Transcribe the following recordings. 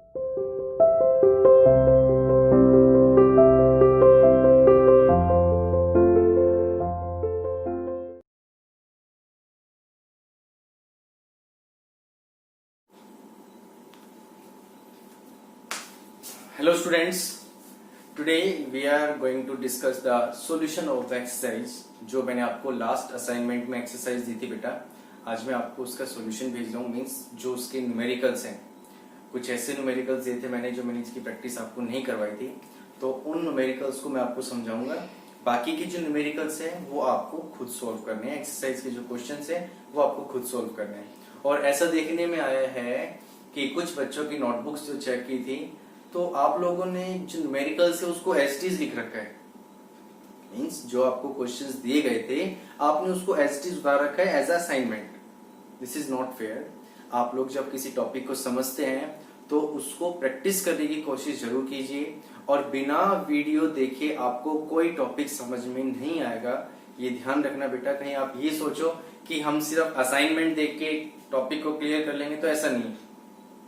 Hello students, today we are going to discuss the solution of the exercise जो मैंने आपको last assignment में exercise दी थी बेटा। आज मैं आपको उसका सॉल्यूशन भेज रहा हूँ, मीन्स जो उसके न्यूमेरिकल्स हैं। कुछ ऐसे न्यूमेरिकल्स दिए थे मैंने जो मैंने इसकी प्रैक्टिस आपको नहीं करवाई थी, तो उन न्यूमेरिकल्स को मैं आपको समझाऊंगा। बाकी के जो न्यूमेरिकल्स हैं वो आपको खुद सोल्व करने हैं। एक्सरसाइज के जो क्वेश्चंस हैं वो आपको खुद सोल्व करने हैं। और ऐसा देखने में आया है कि कुछ बच्चों की नोटबुक्स जो चेक की थी तो आप लोगों ने जो न्यूमेरिकल्स है उसको एज इट इज लिख रखा है। मीन्स जो आपको क्वेश्चंस दिए गए थे आपने उसको एज इट इज उतार रखा है as assignment. This is not fair. आप लोग जब किसी टॉपिक को समझते हैं तो उसको प्रैक्टिस करने की कोशिश जरूर कीजिए, और बिना वीडियो देखे आपको कोई टॉपिक समझ में नहीं आएगा। ये ध्यान रखना बेटा, कहीं आप ये सोचो कि हम सिर्फ असाइनमेंट देख के टॉपिक को क्लियर कर लेंगे, तो ऐसा नहीं है।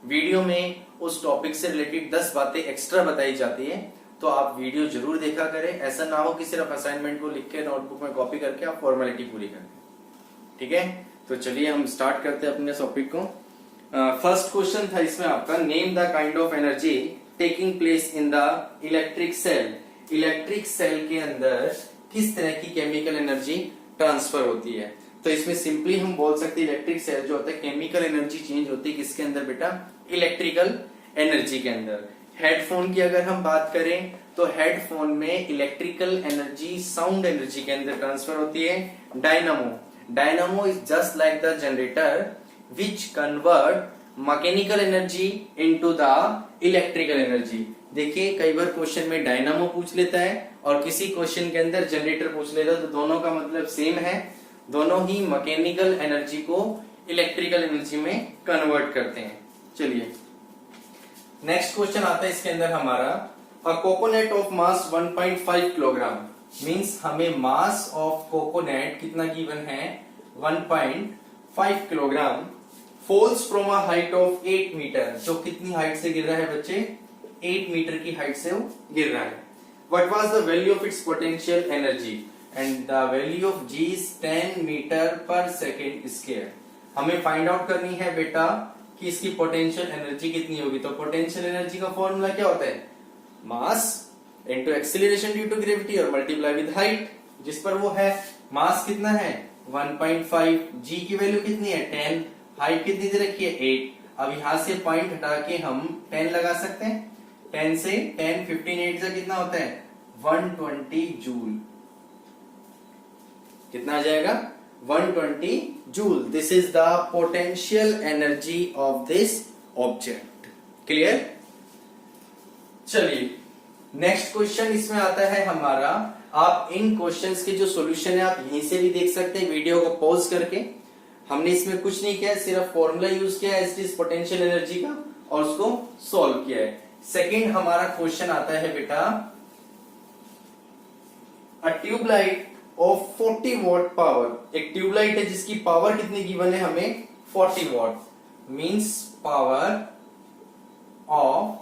वीडियो में उस टॉपिक से रिलेटेड 10 बातें एक्स्ट्रा बताई जाती है, तो आप वीडियो जरूर देखा करें। ऐसा ना हो कि सिर्फ असाइनमेंट को लिख के नोटबुक में कॉपी करके आप फॉर्मेलिटी पूरी करें। ठीक है, तो चलिए हम स्टार्ट करते हैं अपने टॉपिक को। फर्स्ट क्वेश्चन था इसमें आपका, name the kind of energy taking place in the electric cell. Electric cell के अंदर किस तरह की केमिकल एनर्जी ट्रांसफर होती है। तो इसमें सिंपली हम बोल सकते हैं इलेक्ट्रिक सेल जो होता है केमिकल एनर्जी चेंज होती है किसके अंदर बेटा, इलेक्ट्रिकल एनर्जी के अंदर। हेडफोन की अगर हम बात करें तो हेडफोन में इलेक्ट्रिकल एनर्जी साउंड एनर्जी के अंदर ट्रांसफर होती है। Dynamo is just like the generator which convert mechanical energy into the electrical energy. देखिए कई बार क्वेश्चन में डायनामो पूछ लेता है और किसी क्वेश्चन के अंदर जनरेटर पूछ लेता है, तो दोनों का मतलब सेम है। दोनों ही मैकेनिकल एनर्जी को इलेक्ट्रिकल एनर्जी में कन्वर्ट करते हैं। चलिए नेक्स्ट क्वेश्चन आता है इसके अंदर हमारा, a coconut of mass 1.5 kilogram. Means हमें मास ऑफ कोकोनट कितना गिवन है, 1.5 kilogram. Falls from a height of 8 metre. जो कितनी हाइट से गिर रहा है बच्चे, 8 मीटर की हाइट से वो गिर रहा है। What was the value of its potential energy and the value of G is 10 metre पर सेकेंड स्क्वायर। हमें फाइंड आउट करनी है बेटा कि इसकी पोटेंशियल एनर्जी कितनी होगी। तो पोटेंशियल एनर्जी का फॉर्मूला क्या होता है, mass into acceleration due to gravity और मल्टीप्लाई विद हाइट। जिस पर वो है मास कितना है 1.5, जी की वैल्यू कितनी है 10, हाइट कितनी दे रखी है 8। अब यहां से पॉइंट हटा के हम 10 लगा सकते हैं। 10 से 10 15 8 से कितना होता है 120 जूल। कितना आ जाएगा 120 joule. This is the potential energy of this object. Clear. चलिए नेक्स्ट क्वेश्चन इसमें आता है हमारा, आप इन क्वेश्चंस के जो सॉल्यूशन है आप यहीं से भी देख सकते हैं वीडियो को पॉज करके। हमने इसमें कुछ नहीं किया, सिर्फ फॉर्मूला यूज किया है इस पोटेंशियल एनर्जी का और उसको सॉल्व किया है। सेकेंड हमारा क्वेश्चन आता है बेटा, a tubelight of 40 watt power. एक ट्यूबलाइट है जिसकी पावर कितनी गिवन है हमें 40 watt. Means power of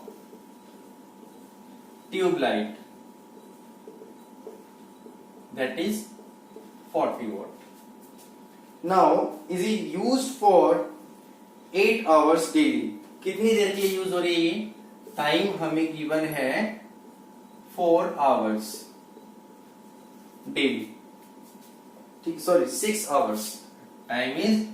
tubelight that is 40 watt. Now is it used for 8 hours daily. कितनी देर के लिए यूज हो रही है, टाइम हमें गिवन है 4 आवर्स डेली। ठीक, sorry 6 hours. Time is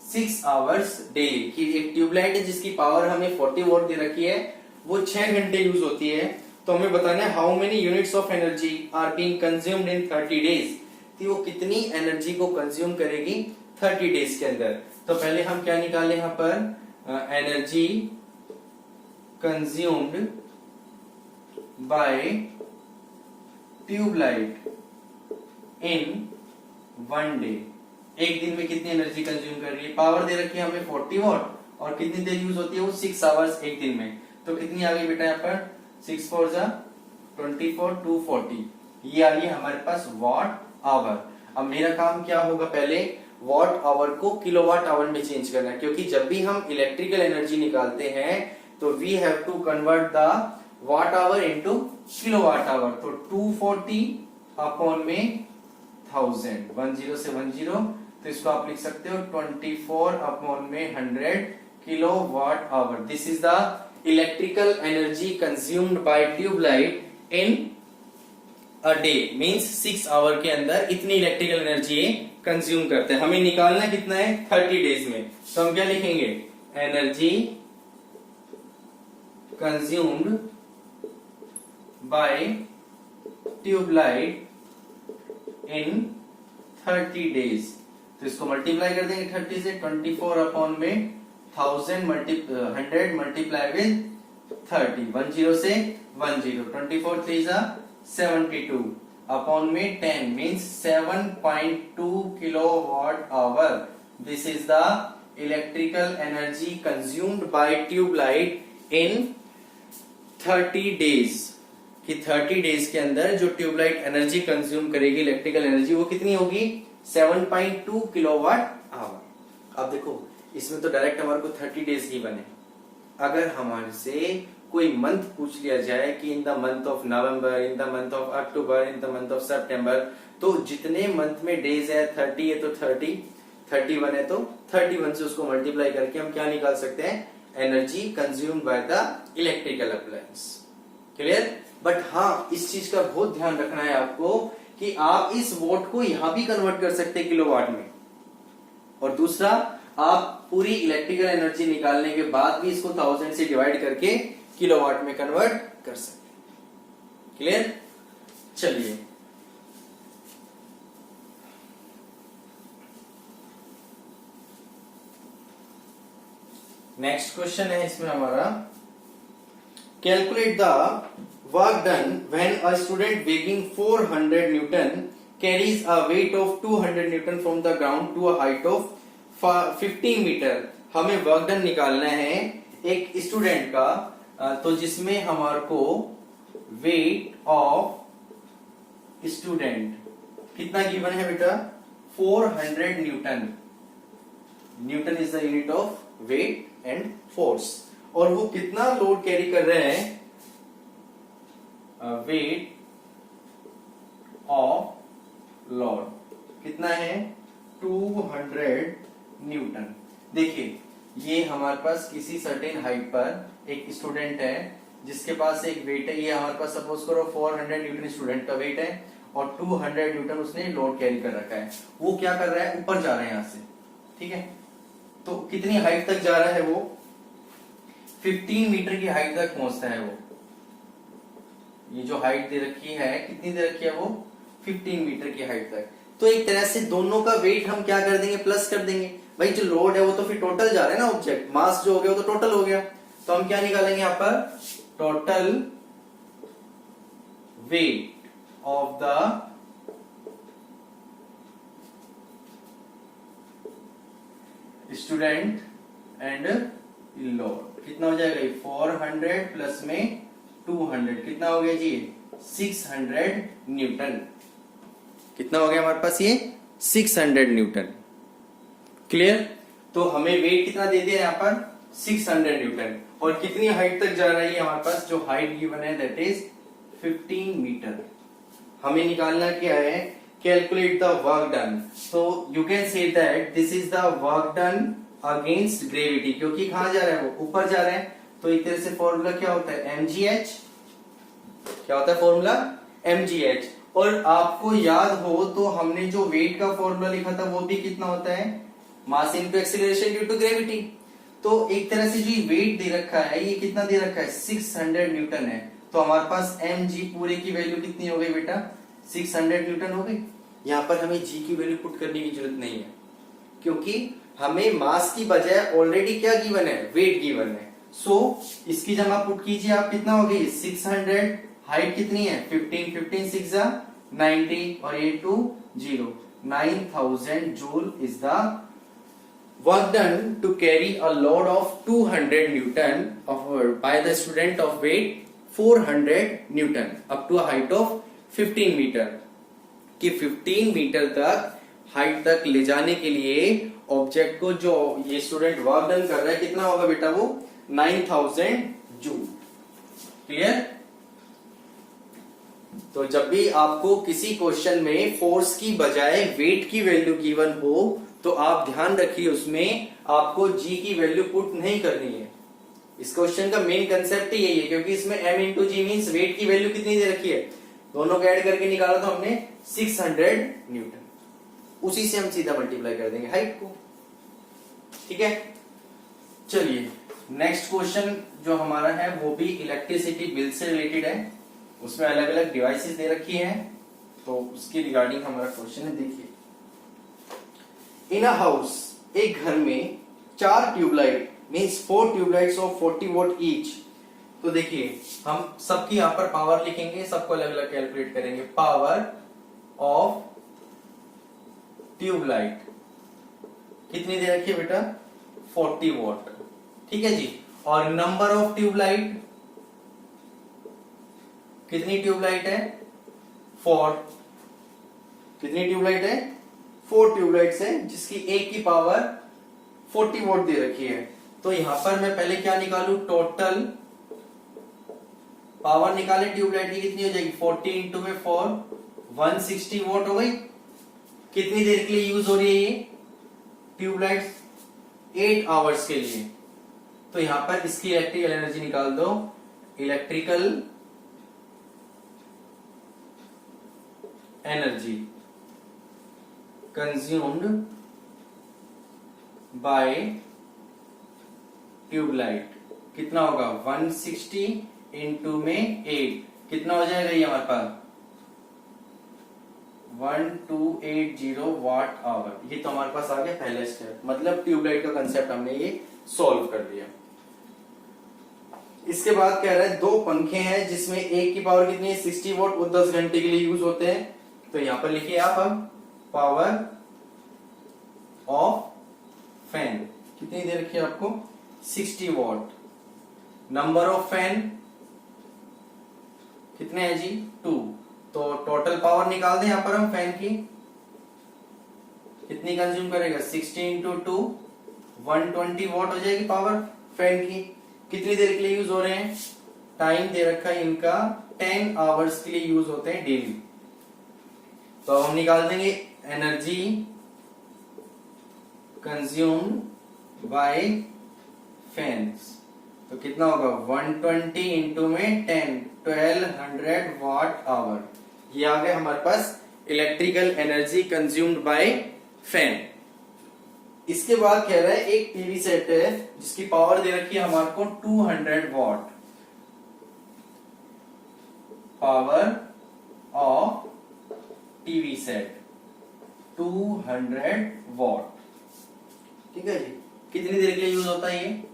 6 hours daily. कि एक ट्यूबलाइट है जिसकी पावर हमें 40 वॉट दे रखी है, वो 6 घंटे यूज होती है। तो हमें बताना है how many units of energy are being consumed in 30 days. कि वो कितनी एनर्जी को कंज्यूम करेगी 30 डेज के अंदर। तो पहले हम क्या निकाले यहां पर, energy consumed by tubelight in 1 day. एक दिन में कितनी एनर्जी कंज्यूम कर रही है, पावर दे रखी है हमें 40 वॉट और कितनी देर यूज होती है वो 6 आवर्स एक दिन में। तो कितनी आ गई बेटा यहाँ पर 6 4 जा 24 240। ये आ गई हमारे पास वॉट आवर। अब मेरा काम क्या होगा, पहले वॉट आवर को किलोवाट आवर में चेंज करना है, क्योंकि जब भी हम इलेक्ट्रिकल एनर्जी निकालते हैं तो तो we have to convert the watt hour into kilowatt hour. तो 240 अपॉन में 1000, 10 से 10, तो इसको आप लिख सकते हो 24 अपॉन में 100 kilowatt hour. This is the electrical energy consumed by tubelight in a day, means 6 hour के अंदर इतनी इलेक्ट्रिकल एनर्जी कंज्यूम करते हैं। हमें निकालना कितना है 30 डेज में, तो हम क्या लिखेंगे, energy consumed by tubelight in 30 days. तो इसको मल्टीप्लाई कर देंगे 30 से, 24 अपॉन में 100 मल्टीप्लाई विद 30, 10 से 10, 24 3 72 अपॉन में 10 means 7.2 kilowatt hour. This is the electrical energy consumed by tubelight in 30 days. कि 30 डेज के अंदर जो ट्यूबलाइट एनर्जी कंज्यूम करेगी इलेक्ट्रिकल एनर्जी, वो कितनी होगी 7.2 किलोवाट आवर। अब देखो इसमें तो डायरेक्ट हमारे को 30 डेज ही बने। अगर हमारे से कोई मंथ पूछ लिया जाए कि in the month of November, in the month of October, in the month of September, तो जितने मंथ में डेज है 30 है तो 30, 31 है तो 31 से उसको मल्टीप्लाई करके हम क्या निकाल सकते हैं, energy consumed by the electrical appliance. Clear? But हाँ, इस चीज का बहुत ध्यान रखना है आपको कि आप इस वोट को यहां भी कन्वर्ट कर सकते हैं किलोवाट में, और दूसरा आप पूरी इलेक्ट्रिकल एनर्जी निकालने के बाद भी इसको 1000 से डिवाइड करके किलोवाट में कन्वर्ट कर सकते हैं। क्लियर? चलिए नेक्स्ट क्वेश्चन है इसमें हमारा, calculate the work done when a student weighing 400 newton carries a weight of 200 newton from the ground to a height of 15 metre. हमें वर्क डन निकालना है एक स्टूडेंट का, तो जिसमें हमारे को वेट ऑफ स्टूडेंट कितना गिवन है बेटा, 400 newton. Newton is the unit of weight and force, और वो कितना लोड कैरी कर रहे हैं, वेट ऑफ लोड कितना है 200 न्यूटन। देखिए ये हमारे पास किसी सर्टेन हाइट पर एक स्टूडेंट है जिसके पास एक वेट है, ये हमारे पास सपोज करो 400 न्यूटन स्टूडेंट का वेट है और 200 न्यूटन उसने लोड कैरी कर रखा है। वो क्या कर रहा है, ऊपर जा रहा है यहां से, ठीक है। तो कितनी हाइट तक जा रहा है वो, 15 मीटर की हाइट तक पहुंचता है वो। ये जो हाइट दे रखी है, कितनी दे रखी है वो, 15 मीटर की हाइट तक। तो एक तरह से दोनों का वेट हम क्या कर देंगे, प्लस कर देंगे। भाई जो लोड है वो तो फिर टोटल जा रहा है ना, ऑब्जेक्ट मास जो हो गया वो तो टोटल हो गया। तो हम क्या निकालेंगे यहाँ पर, total weight of the student and load कितना हो जाएगा, 400 प्लस में 200 कितना हो गया जी, 600 न्यूटन। कितना हो गया हमारे पास ये, 600 न्यूटन। क्लियर? तो हमें वेट कितना दे दिया यहाँ पर, 600 न्यूटन, और कितनी हाइट तक जा रही है हमारे पास, जो हाइट गिवन है दैट इज 15 मीटर। हमें निकालना क्या है, कैलकुलेट द वर्क डन। तो you can say that this is the work done against gravity, क्योंकि कहां जा रहा है वो, ऊपर जा रहा है। तो एक तरह से फॉर्मूला क्या होता है, mgh। क्या होता है फॉर्मूला, mgh। और आपको याद हो तो हमने जो वेट का फॉर्मूला लिखा था वो भी कितना होता है, mass into acceleration due to gravity. तो एक तरह से जो वेट दे रखा है ये कितना दे रखा है, 600 न्यूटन है। तो हमारे पास mg पूरे की वैल्यू कितनी हो गई बेटा, 600 न्यूटन हो गई। यहाँ पर हमें g की वैल्यू पुट करने की जरूरत नहीं है, क्योंकि हमें मास की बजाय ऑलरेडी क्या गिवन है, वेट गिवन है। सो इसकी जगह पुट कीजिए आप, कितना हो गई 600, हाइट कितनी है 15, 15 6 90 और ये 2 0, 9000 joule is the work done to carry a load of 200 newton by the student of weight 400 newton up to a height of 15 metre. कि 15 मीटर तक हाइट तक ले जाने के लिए ऑब्जेक्ट को जो ये स्टूडेंट वर्क डन कर रहा है कितना होगा बेटा, वो 9000 जूल। क्लियर? तो जब भी आपको किसी क्वेश्चन में फोर्स की बजाय वेट की वैल्यू गिवन हो तो आप ध्यान रखिए उसमें आपको जी की वैल्यू पुट नहीं करनी है। इस क्वेश्चन का मेन कंसेप्ट ही यही है, क्योंकि इसमें m इंटू जी मीन्स वेट की वैल्यू कितनी दे रखी है, दोनों को ऐड करके निकाला था हमने 600 न्यूटन, उसी से हम सीधा मल्टीप्लाई कर देंगे हाइट को। ठीक है, चलिए नेक्स्ट क्वेश्चन जो हमारा है वो भी इलेक्ट्रिसिटी बिल से रिलेटेड है। उसमें अलग अलग डिवाइसेस दे रखी हैं, तो उसकी रिगार्डिंग हमारा क्वेश्चन है। देखिए, इन अ हाउस, एक घर में 4 tubelight means 4 tubelights of 40 volt each. तो देखिए हम सबकी यहां पर पावर लिखेंगे, सबको अलग अलग कैलकुलेट करेंगे। पावर ऑफ ट्यूबलाइट कितनी दे रखी है बेटा, 40 वोल्ट। ठीक है जी। और नंबर ऑफ ट्यूबलाइट, कितनी ट्यूबलाइट है, 4। कितनी ट्यूबलाइट है, 4 ट्यूबलाइट्स है, जिसकी एक की पावर 40 वोल्ट दे रखी है। तो यहां पर मैं पहले क्या निकालू, टोटल पावर निकाले ट्यूबलाइट की, कितनी हो जाएगी 40 इंटू में 4, 160 वोल्ट हो गई। कितनी देर के लिए यूज हो रही है ये ट्यूबलाइट, 8 आवर्स के लिए। तो यहां पर इसकी इलेक्ट्रिकल एनर्जी निकाल दो, electrical energy consumed by tubelight कितना होगा, 160 इंटू में 8, कितना हो जाएगा ये हमारे पास 1280 वाट आवर। ये तो हमारे पास आ गया पहले स्टेप, मतलब ट्यूबलाइट का कंसेप्ट हमने ये सॉल्व कर दिया। इसके बाद कह रहा है 2 पंखे हैं जिसमें एक की पावर कितनी है, 60 वोल्ट, वो 10 घंटे के लिए यूज होते हैं। तो यहां पर लिखिए आप अब पावर ऑफ फैन कितनी दे रखी है आपको, 60 वॉट। नंबर ऑफ फैन कितने हैं जी, 2। तो टोटल पावर निकाल दें यहां पर हम फैन की, कितनी कंज्यूम करेगा, 60 इंटू 2, 120 वॉट हो जाएगी पावर फैन की। कितनी देर के लिए यूज हो रहे हैं, टाइम दे रखा है इनका 10 आवर्स के लिए यूज होते हैं डेली। तो हम निकाल देंगे एनर्जी कंज्यूम्ड बाय फैन्स। तो कितना होगा 120 इंटू में 10, 1200 वाट आवर। ये आ गया हमारे पास electrical energy consumed by fan. इसके बाद कह रहा है एक टीवी सेट है जिसकी पावर दे रखी है हमारे को 200 what. Power of TV set 200 what. ठीक है जी। कितनी देर के लिए यूज होता है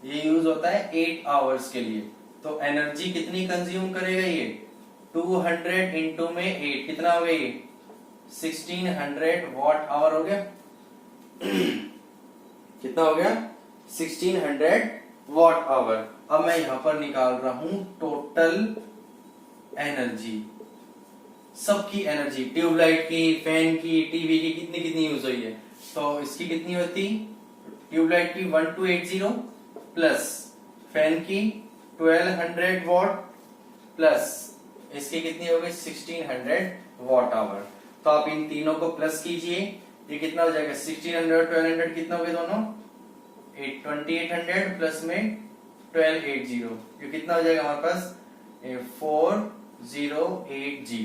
ये यूज होता है 8 आवर्स के लिए। तो एनर्जी कितनी कंज्यूम करेगा ये, 200 इंटू में 8, कितना हो गया ये 1600 वॉट आवर हो गया। कितना हो गया 1600 वॉट आवर। अब मैं यहां पर निकाल रहा हूं टोटल एनर्जी, सबकी एनर्जी, ट्यूबलाइट की, फैन की, टीवी की कितनी कितनी यूज हुई है। तो इसकी कितनी होती, ट्यूबलाइट की 1280 प्लस फैन की 1200 वॉट प्लस इसकी कितनी हो गई 1600 वॉट आवर। तो आप इन तीनों को प्लस कीजिए, ये कितना हो जाएगा 1600 1200 कितना हो गया दोनों 2800 प्लस में 1280, ये कितना हो जाएगा हमारे पास 4080।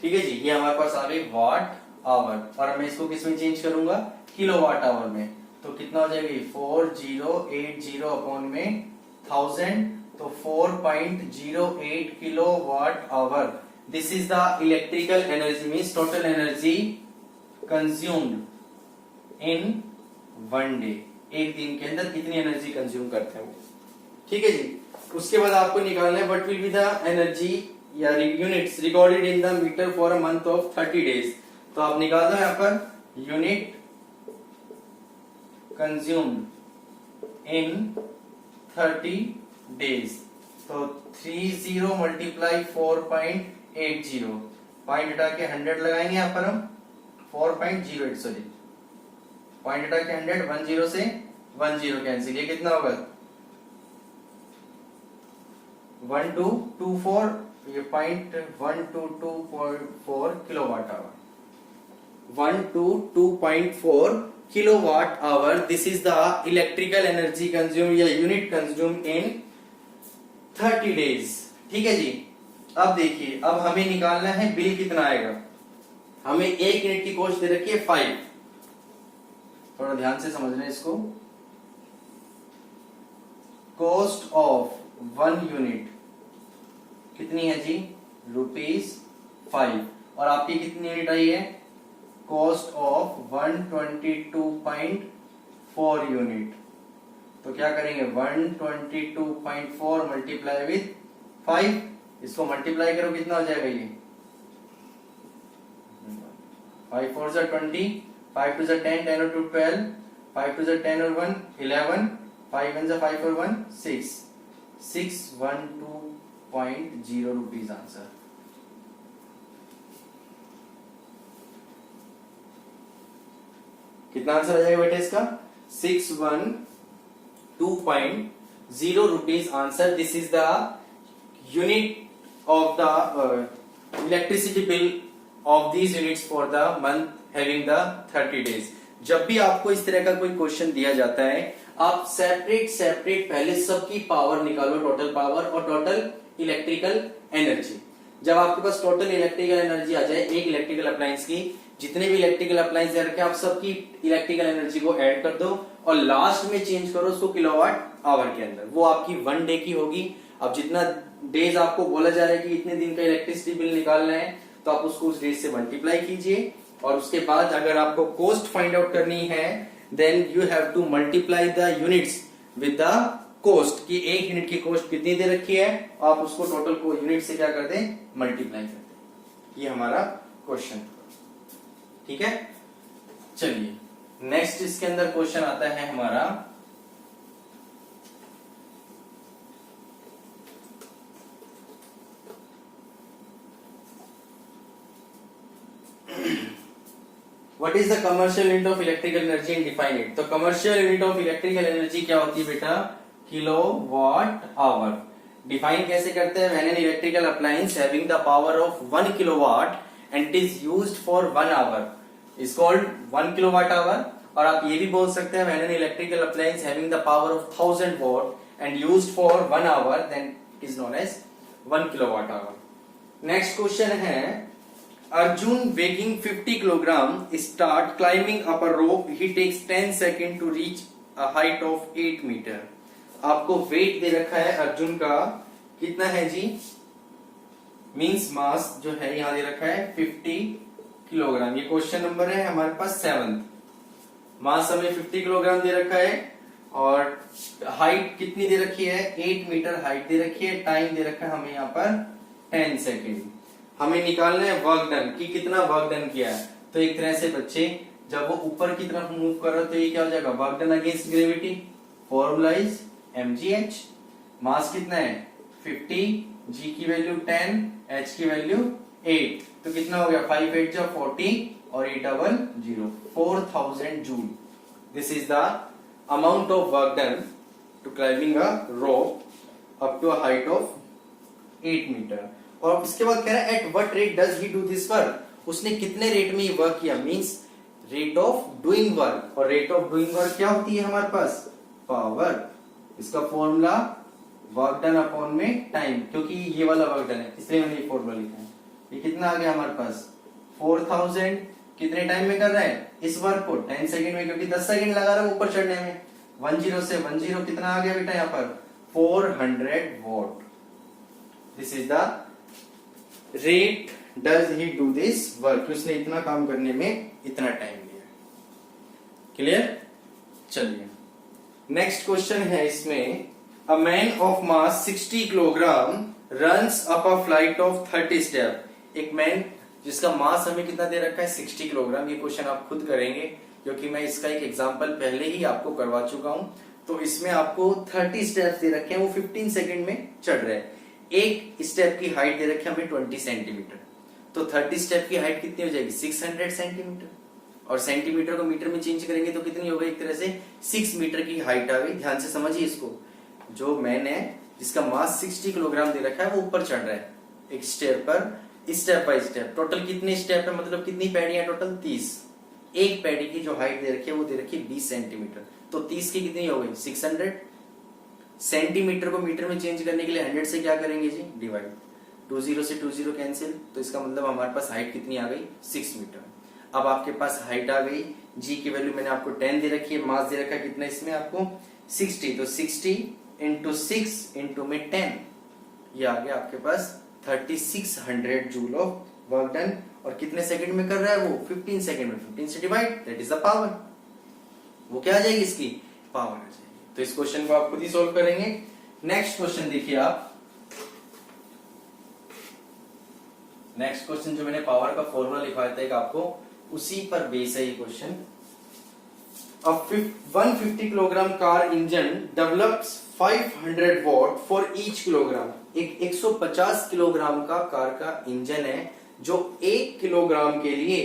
ठीक है जी। ये हमारे पास आ गई वाट आवर और मैं इसको किस में चेंज करूंगा, किलोवाट आवर में। तो कितना हो जाएगी 4080 अपॉन में 1000, तो 4.08 kilowatt hour. This is the electrical energy means total energy consumed in 1 day. एक दिन के अंदर कितनी एनर्जी कंज्यूम करते हैं वो। ठीक है जी। उसके बाद आपको निकालना है what will be the energy या units recorded in the meter for a month of 30 days. तो आप निकाल दो यहाँ per unit consumed in 30 days. तो 30 मल्टीप्लाई 4.80, पॉइंट हटा के 100 लगाएंगे यहाँ पर हम 4.08 सॉरी पॉइंट हटा के 100, 10 से 10 कैंसिल, ये कितना होगा 1224, ये 0.1224 kilowatt hour, 122.4 kilowatt hour. This is the electrical energy consumed या unit consumed in 30 days. ठीक है जी। अब देखिए, अब हमें निकालना है बिल कितना आएगा। हमें 1 यूनिट की कॉस्ट दे रखी है 5। थोड़ा ध्यान से समझना है इसको। कॉस्ट ऑफ 1 यूनिट कितनी है जी, ₹5। और आपकी कितनी यूनिट आई है, कॉस्ट ऑफ 122.4 यूनिट। तो क्या करेंगे, 122.4 मल्टीप्लाई विथ 5, इसको मल्टीप्लाई करो कितना हो जाएगा ये 5 4 जा 20, 5 2 जा 10, 10 और 2 12, 5 2 जा 10 और 1 11, 5 1 जा 5 और 1 6, 612.0 रुपीज आंसर। कितना आंसर आ जाएगा बेटा इसका, 612.0 rupees answer. This is the unit of the electricity bill of these units for the month having the 30 days. जब भी आपको इस तरह का कोई क्वेश्चन दिया जाता है, आप सेपरेट पहले सबकी पावर निकालो, टोटल पावर और टोटल इलेक्ट्रिकल एनर्जी। जब आपके पास टोटल इलेक्ट्रिकल एनर्जी आ जाए एक इलेक्ट्रिकल अप्लायंस की, जितने भी इलेक्ट्रिकल अप्लायंस दे रखे हैं आप सबकी इलेक्ट्रिकल एनर्जी को ऐड कर दो और लास्ट में चेंज करो उसको किलोवाट आवर के अंदर। वो आपकी 1 डे की होगी। अब जितना डेज आपको बोला जा रहा है कि इतने दिन का इलेक्ट्रिसिटी बिल निकालना है, तो आप उसको उस डेज से मल्टीप्लाई कीजिए और उसके बाद अगर आपको कॉस्ट फाइंड आउट करनी है, then you have to multiply the units with the cost, कि 1 यूनिट की कॉस्ट कितनी दे रखी है, आप उसको टोटल को यूनिट से क्या कर दें, मल्टीप्लाई कर दें। ये हमारा क्वेश्चन, ठीक है। चलिए नेक्स्ट इसके अंदर क्वेश्चन आता है हमारा, what is the commercial unit of electrical energy and define it. तो commercial unit of electrical energy क्या होती है बेटा, किलोवाट आवर। डिफाइन कैसे करते हैं, when an electrical appliance having the power of 1 kilowatt and it is used for 1 hour is called 1 kilowatt hour. और आप ये भी बोल सकते हैं when an electrical appliance having the power of 1000 watt and used for 1 hour, then it is known as 1 kilowatt hour. Next question है, Arjun weighing 50 kilogram start climbing up a rope. He takes 10 seconds to reach a height of 8 meter. आपको wait दे रखा है अर्जुन का, कितना है जी, means मास जो है यहां दे रखा है 50 किलोग्राम। ये क्वेश्चन नंबर है हमारे पास 7। मास हमें 50 किलोग्राम दे रखा है और हाइट कितनी दे रखी है, 8 मीटर हाइट दे रखी है। टाइम दे रखा है हमें यहाँ पर 10 सेकेंड। हमें निकालना है वर्क डन कि कितना वर्क डन किया है। तो एक तरह से बच्चे जब वो ऊपर की तरफ मूव कर रहे हो तो ये क्या हो जाएगा, work done against gravity, formula is mgh। मास कितना है 50, g की वैल्यू 10, h की वैल्यू 8, तो कितना हो गया 5 8 जा 40 और 8 double 0, 4000 joule. This is the amount of work done to climbing a rope up to a height of 8 metre. और इसके बाद कह रहा है at what rate does he do this work, उसने कितने रेट में ये वर्क किया, means rate of doing work. और रेट ऑफ डूइंग वर्क क्या होती है हमारे पास, पावर। इसका फॉर्मूला वर्क डन अपॉन में टाइम, क्योंकि ये वाला वर्क डन है इसलिए मैंने ये फॉर्मूला लिखा है। ये कितना आ गया हमारे पास 4000, कितने टाइम में कर रहा है इस वर्क को, 10 सेकंड में, क्योंकि 10 सेकंड लगा रहा है ऊपर चढ़ने में। 10 से 10 कितना आ गया बेटा यहाँ पर 400 what. This is the rate does he do this work, उसने इतना काम करने में इतना टाइम लिया। क्लियर। चलिए नेक्स्ट क्वेश्चन है इसमें, a man of mass 60 kilogram runs up a flight of 30 step. एक मैन जिसका मास हमें कितना दे रखा है 60 किलोग्राम। ये क्वेश्चन आप खुद करेंगे क्योंकि मैं इसका एक एग्जांपल पहले ही आपको करवा चुका हूं। तो इसमें आपको 30 स्टेप्स दे रखे हैं, वो 15 सेकंड में चढ़ रहे हैं। एक स्टेप की हाइट दे रखी है हमें 20 सेंटीमीटर, तो 30 स्टेप की हाइट कितनी हो जाएगी 600 सेंटीमीटर। और सेंटीमीटर को मीटर में चेंज करेंगे तो कितनी हो गई, एक तरह से 6 मीटर की हाइट आ गई। ध्यान से समझिए इसको, जो मैन है जिसका मास 60 किलोग्राम दे रखा है वो ऊपर चढ़ रहा है एक स्टेयर पर, स्टेप बाय स्टेप। टोटल कितने स्टेप है, मतलब कितनी पैड़ियां टोटल 30। एक पैड़ी की जो हाइट दे रखी है वो दे रखी है 20 सेंटीमीटर, तो 30 की कितनी हो गई 600। सेंटीमीटर को मीटर में चेंज करने के लिए 100 से क्या करेंगे जी, डिवाइड। 20 से 20 कैंसिल, तो इसका मतलब हमारे पास हाइट कितनी आ गई 6 मीटर। अब आपके पास हाइट आ गई, जी की वैल्यू मैंने आपको 10 दे रखी है, मास दे रखा है कितना इसमें आपको 60, तो 60 इंटू 6 इंटू में 10, ये आ गया आपके पास 3600 जूल ऑफ वर्क डन। और कितने सेकंड में कर रहा है वो, 15 सेकंड में। 15 से divide, that is the power. वो क्या आ जाएगी इसकी, पावर आ जाएगी। तो इस क्वेश्चन को आप खुद ही सोल्व करेंगे। नेक्स्ट क्वेश्चन देखिए आप, नेक्स्ट क्वेश्चन जो मैंने पावर का फॉर्मूला लिखवाया था एक आपको, उसी पर बेस है ये क्वेश्चन। अब 150 kilogram car engine develops 500 what for each kilogram. एक 150 किलोग्राम का कार का इंजन है जो 1 किलोग्राम के लिए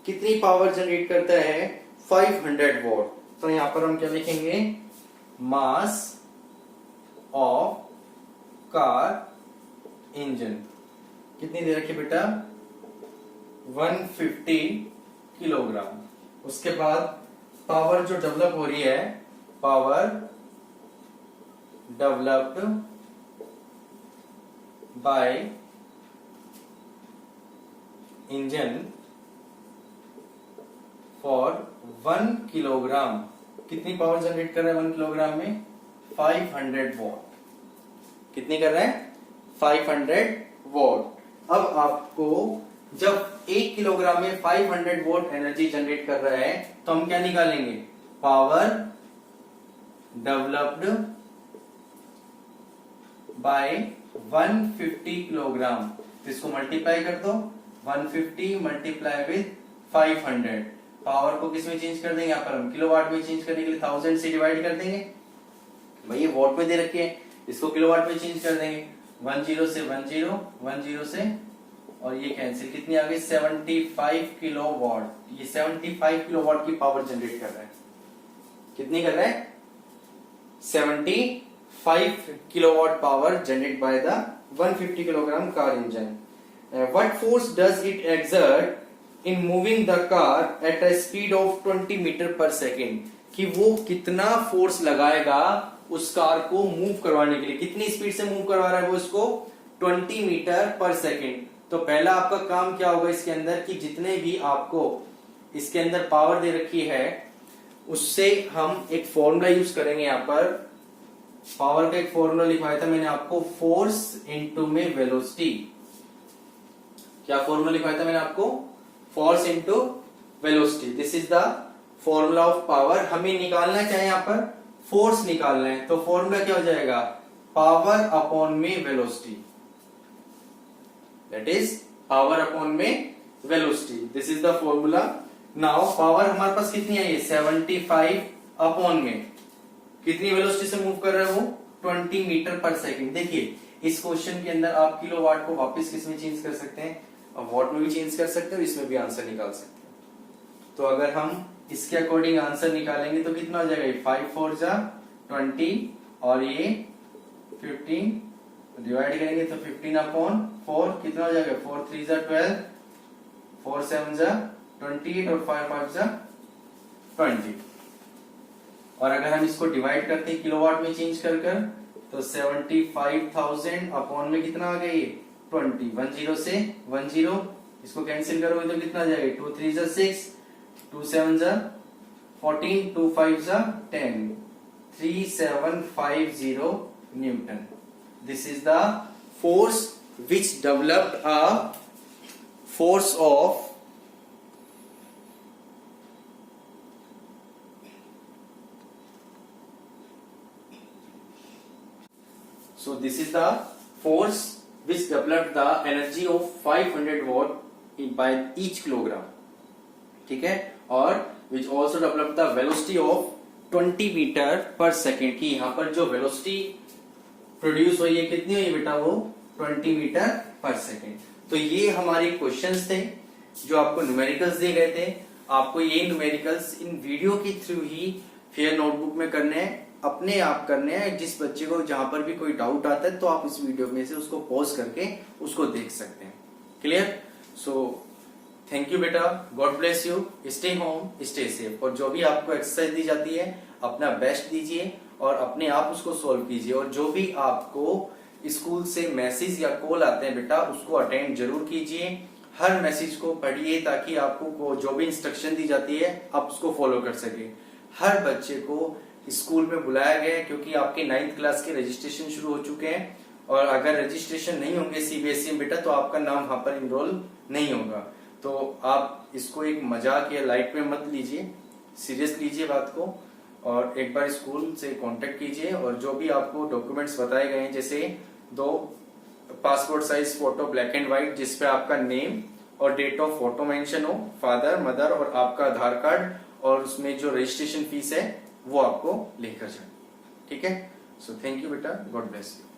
कितनी पावर जनरेट करता है, 500 वॉट। तो यहां पर हम क्या लिखेंगे, मास ऑफ कार इंजन कितनी दे रखी बेटा, 150 किलोग्राम। उसके बाद पावर जो डेवलप हो रही है, power developed by engine for 1 kilogram, कितनी पावर जनरेट कर रहा है 1 किलोग्राम में, 500 वॉट। कितनी कर रहा है, 500 वॉट। अब आपको जब 1 किलोग्राम में 500 वॉट एनर्जी जनरेट कर रहा है, तो हम क्या निकालेंगे, पावर डेवलप्ड बाय 150 किलोग्राम। तो इसको मल्टीप्लाई कर दो, 150 मल्टीप्लाई विद 500। पावर को किस में चेंज कर देंगे, यहाँ पर हम किलोवाट में चेंज करने के लिए 1000 से डिवाइड कर देंगे। भाई ये वॉट में दे रखी है, इसको किलोवाट में चेंज कर देंगे। 10 से 10, 10 से, और ये कैंसिल, कितनी आ गई 75 किलोवाट। ये 75 किलोवाट की पावर जनरेट कर रहा है। कितनी कर रहा है, 75 kilowatt power generate by the 150 kilogram car engine. What force does it exert in moving the car at a speed of 20 metre पर सेकेंड। कि वो कितना फोर्स लगाएगा उस कार को मूव करवाने के लिए, कितनी स्पीड से मूव करवा रहा है वो इसको, 20 मीटर पर सेकेंड। तो पहला आपका काम क्या होगा इसके अंदर, कि जितने भी आपको इसके अंदर पावर दे रखी है उससे हम एक फॉर्मूला यूज करेंगे। यहां पर पावर का एक फॉर्मूला लिखवाया था मैंने आपको, फोर्स इनटू में वेलोसिटी। क्या फॉर्मूला लिखवाया था मैंने आपको, force into velocity. This is the formula of power. हमें निकालना क्या है, यहाँ पर फोर्स निकालना है। तो फॉर्मूला क्या हो जाएगा, पावर अपॉन में velocity, that is power upon में velocity. This is the formula. Now power हमारे पास कितनी है, 75 अपॉन में कितनी वेलोसिटी से मूव कर रहा है वो, 20 मीटर पर सेकेंड। देखिए इस क्वेश्चन के अंदर आप किलोवाट को वापस किस में चेंज कर सकते हैं, वॉट में भी चेंज कर सकते हैं और इसमें भी आंसर निकाल सकते हैं। तो अगर हम इसके अकॉर्डिंग आंसर निकालेंगे तो कितना हो जाएगा, 5 4 जा 20 और ये 15 डिवाइड करेंगे तो 15 अपॉन 4 कितना हो जाएगा, 4 3 जा 12, 4 7 जा 28 और 5 5 जा 20। और अगर हम इसको डिवाइड करते हैं किलोवाट में चेंज कर कर, तो 75,000 अपॉन में कितना आ गया, ये 20। 10 से 10, इसको कैंसिल करोगे तो कितना जाएगा, 2 3 जा 6, 2 7 जा 14, 2 5 जा 10, 3750 Newton. This is the force which developed a force of so this is the force which developed the energy of 500 watt by each kilogram, ठीक है। और which also developed the velocity of 20 metre पर second. की यहाँ पर जो velocity produce हुई है कितनी हुई बेटा, वो 20 मीटर पर सेकेंड। तो ये हमारे क्वेश्चंस थे जो आपको न्यूमेरिकल्स दिए गए थे। आपको ये न्यूमेरिकल्स इन वीडियो के थ्रू ही फेयर नोटबुक में करने हैं, अपने आप करने हैं। जिस बच्चे को जहां पर भी कोई डाउट आता है तो आप इस वीडियो में से उसको पॉज करके उसको देख सकते हैं। क्लियर? सो थैंक यू बेटा, God bless you, stay home, stay safe. और जो भी आपको एक्सरसाइज दी जाती है अपना बेस्ट दीजिए और अपने आप उसको सॉल्व कीजिए। और जो भी आपको स्कूल से मैसेज या कॉल आते हैं बेटा उसको अटेंड जरूर कीजिए। हर मैसेज को पढ़िए ताकि आपको जो भी इंस्ट्रक्शन दी जाती है आप उसको फॉलो कर सके। हर बच्चे को स्कूल में बुलाया गया है क्योंकि आपके 9th क्लास के रजिस्ट्रेशन शुरू हो चुके हैं। और अगर रजिस्ट्रेशन नहीं होंगे सीबीएसई में बेटा तो आपका नाम वहां पर इनरोल नहीं होगा। तो आप इसको एक मजाक या लाइट में मत लीजिए, सीरियस लीजिए बात को। और एक बार स्कूल से कांटेक्ट कीजिए और जो भी आपको डॉक्यूमेंट्स बताए गए हैं, जैसे 2 passport size photo black and white जिसपे आपका नेम और डेट ऑफ फोटो मेंशन हो, फादर मदर और आपका आधार कार्ड, और उसमें जो रजिस्ट्रेशन फीस है वो आपको लेकर जाए। ठीक है? सो थैंक यू बेटा, गॉड ब्लेस यू।